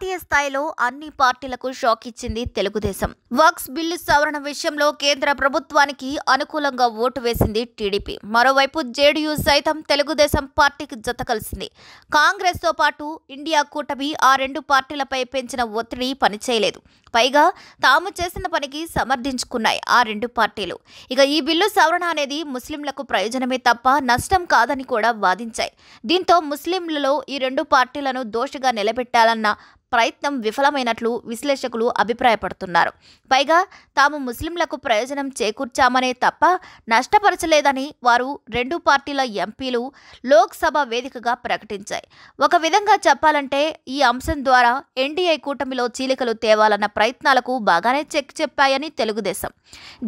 జాతీయ స్థాయిలో అన్ని పార్టీలకు షాక్ ఇచ్చింది తెలుగుదేశం. వక్ఫ్ బిల్లు సవరణ విషయంలో కేంద్ర ప్రభుత్వానికి అనుకూలంగా ఓటు వేసింది టీడీపీ. మరోవైపు జేడీయూ సైతం తెలుగుదేశం పార్టీకి జత కలిసింది. కాంగ్రెస్ తో పాటు ఇండియా కూటమి ఆ రెండు పార్టీలపై పెంచిన ఒత్తిడి పనిచేయలేదు. పైగా తాము చేసిన పనికి సమర్థించుకున్నాయి ఆ రెండు పార్టీలు. ఇక ఈ బిల్లు సవరణ అనేది ముస్లింలకు ప్రయోజనమే తప్ప నష్టం కాదని కూడా వాదించాయి. దీంతో ముస్లింలలో ఈ రెండు పార్టీలను దోషిగా నిలబెట్టాలన్న ప్రయత్నం విఫలమైనట్లు విశ్లేషకులు అభిప్రాయపడుతున్నారు. పైగా తాము ముస్లింలకు ప్రయోజనం చేకూర్చామనే తప్ప నష్టపరచలేదని వారు రెండు పార్టీల ఎంపీలు లోక్సభ వేదికగా ప్రకటించాయి. ఒక విధంగా చెప్పాలంటే ఈ అంశం ద్వారా ఎన్డీఏ కూటమిలో చీలికలు తేవాలన్న ప్రయత్నాలకు బాగానే చెక్ చెప్పాయని తెలుగుదేశం.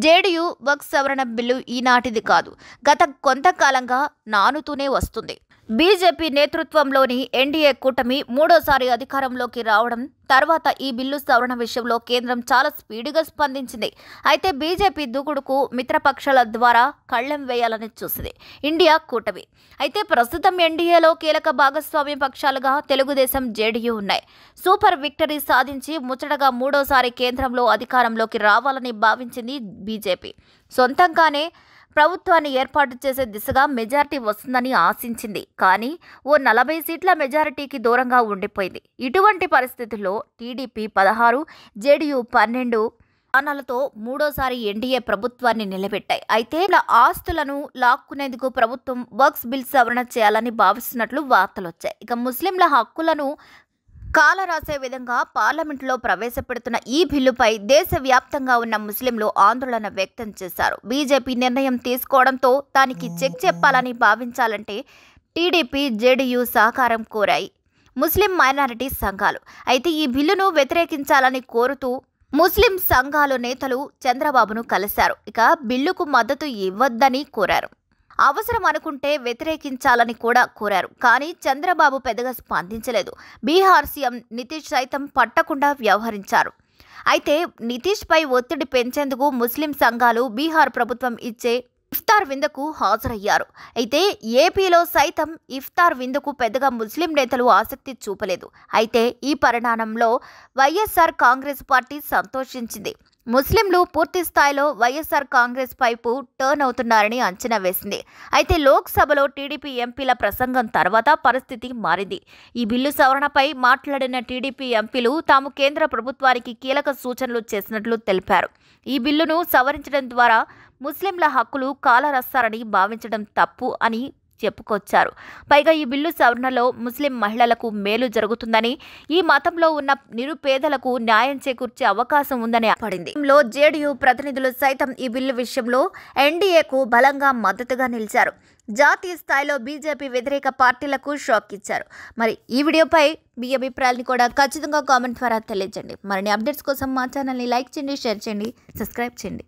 జేడీయూ వక్ఫ్ సవరణ బిల్లు ఈనాటిది కాదు, గత కొంతకాలంగా నానుతూనే వస్తుంది. బీజేపీ నేతృత్వంలోని ఎన్డీఏ కూటమి మూడోసారి అధికారంలోకి రావడం తర్వాత ఈ బిల్లు సవరణ విషయంలో కేంద్రం చాలా స్పీడ్గా స్పందించింది. అయితే బీజేపీ దూకుడుకు మిత్రపక్షాల ద్వారా కళ్లెం వేయాలని చూసింది ఇండియా కూటమి. అయితే ప్రస్తుతం ఎన్డీఏలో కీలక భాగస్వామ్య పక్షాలుగా తెలుగుదేశం, జేడీయూ ఉన్నాయి. సూపర్ విక్టరీ సాధించి ముచ్చటగా మూడోసారి కేంద్రంలో అధికారంలోకి రావాలని భావించింది బీజేపీ. సొంతంగానే ప్రభుత్వాన్ని ఏర్పాటు చేసే దిశగా మెజారిటీ వస్తుందని ఆశించింది. కానీ ఓ 40 సీట్ల మెజారిటీకి దూరంగా ఉండిపోయింది. ఇటువంటి పరిస్థితుల్లో టీడీపీ 16, జేడీయూ 12 స్థానాలతో మూడోసారి ఎన్డీఏ ప్రభుత్వాన్ని నిలబెట్టాయి. అయితే ఇలా ఆస్తులను లాక్కునేందుకు ప్రభుత్వం వక్ఫ్ బిల్ సవరణ చేయాలని భావిస్తున్నట్లు వార్తలొచ్చాయి. ఇక ముస్లింల హక్కులను కాలరాసే విధంగా పార్లమెంటులో ప్రవేశపెడుతున్న ఈ బిల్లుపై దేశవ్యాప్తంగా ఉన్న ముస్లింలు ఆందోళన వ్యక్తం చేశారు. బీజేపీ నిర్ణయం తీసుకోవడంతో దానికి చెక్ చెప్పాలని భావించాలంటే టీడీపీ, జేడీయూ సహకారం కోరాయి ముస్లిం మైనారిటీ సంఘాలు. అయితే ఈ బిల్లును వ్యతిరేకించాలని కోరుతూ ముస్లిం సంఘాల నేతలు చంద్రబాబును కలిశారు. ఇక బిల్లుకు మద్దతు ఇవ్వొద్దని కోరారు. అవసరం అనుకుంటే వ్యతిరేకించాలని కూడా కోరారు. కానీ చంద్రబాబు పెద్దగా స్పందించలేదు. బీహార్ సీఎం నితీష్ సైతం పట్టకుండా వ్యవహరించారు. అయితే నితీష్ పై ఒత్తిడి పెంచేందుకు ముస్లిం సంఘాలు బీహార్ ప్రభుత్వం ఇచ్చే ఇఫ్తార్ విందుకు హాజరయ్యారు. అయితే ఏపీలో సైతం ఇఫ్తార్ విందుకు పెద్దగా ముస్లిం నేతలు ఆసక్తి చూపలేదు. అయితే ఈ పరిణామంలో వైఎస్ఆర్ కాంగ్రెస్ పార్టీ సంతోషించింది. ముస్లింలు పూర్తి స్థాయిలో వైఎస్ఆర్ కాంగ్రెస్ వైపు టర్న్ అవుతున్నారని అంచనా వేసింది. అయితే లోక్సభలో టీడీపీ ఎంపీల ప్రసంగం తర్వాత పరిస్థితి మారింది. ఈ బిల్లు సవరణపై మాట్లాడిన టీడీపీ ఎంపీలు తాము కేంద్ర ప్రభుత్వానికి కీలక సూచనలు చేసినట్లు తెలిపారు. ఈ బిల్లును సవరించడం ద్వారా ముస్లింల హక్కులు కాలరాస్తారని భావించడం తప్పు అని చెప్పుకొచ్చారు. పైగా ఈ బిల్లు సవరణలో ముస్లిం మహిళలకు మేలు జరుగుతుందని, ఈ మతంలో ఉన్న నిరుపేదలకు న్యాయం చేకూర్చే అవకాశం ఉందని పడింది. జేడీయూ ప్రతినిధులు సైతం ఈ బిల్లు విషయంలో ఎన్డీఏకు బలంగా మద్దతుగా నిలిచారు. జాతీయ స్థాయిలో బీజేపీ వ్యతిరేక పార్టీలకు షాక్ ఇచ్చారు. మరి ఈ వీడియోపై మీ అభిప్రాయాన్ని కూడా ఖచ్చితంగా కామెంట్ ద్వారా తెలియజేయండి. మరిన్ని అప్డేట్స్ కోసం మా ఛానల్ని లైక్ చేయండి, షేర్ చేయండి, సబ్స్క్రైబ్ చేయండి.